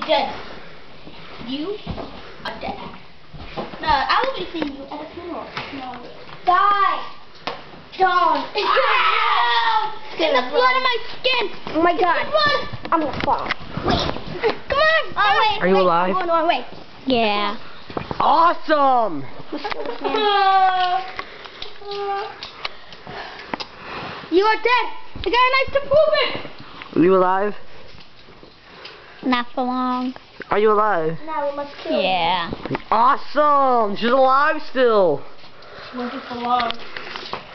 dead. You are dead. No, I will be seeing you at a funeral. No. Die! Don't! In the blood of my skin! Oh my god. Blood. I'm gonna fall. Wait. Come on! Oh, wait. Are you alive? I'm going away. Yeah. Awesome! You are dead. I got a knife to prove it. Are you alive? Not for long. Are you alive? Now we must kill Yeah. Awesome! She's alive still! She won't be for long.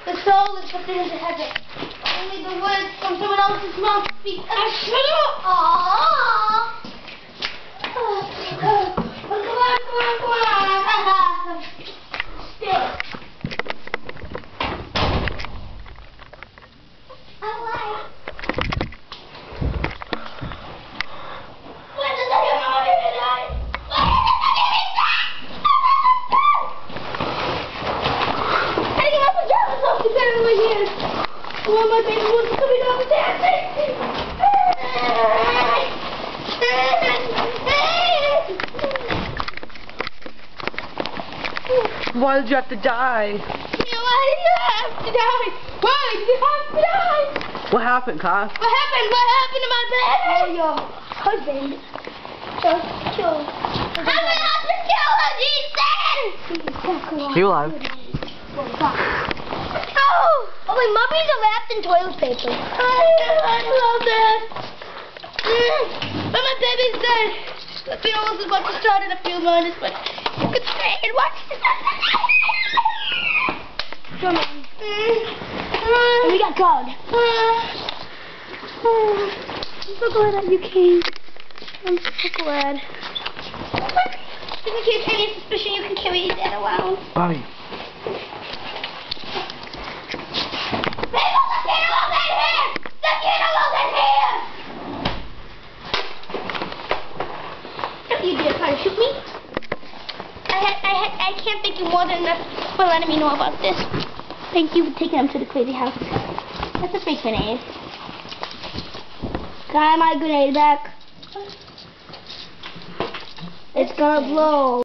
The soul is forbidden to heaven. Only the words from someone else's mouth speak. Shut up! Aww. Come on. Stay. Come on, my baby was coming downstairs. Why did you have to die? Why did you have to die? Why did you have to die? What happened, Kyle? What happened? What happened to my baby? Oh, your husband just killed. My husband killed Ethan! Are you alive? Oh, wait, mummies are wrapped in toilet paper. I love that. But my baby's dead. The funeral is about to start in a few minutes, but you can stay and watch the Come on. And we got God. I'm so glad that you came. I'm so glad. In case any suspicion, you can carry your dad around. Bobby. You did try to shoot me? I can't thank you more than enough for letting me know about this. Thank you for taking him to the crazy house. That's a fake grenade. Can I have my grenade back? It's gonna blow.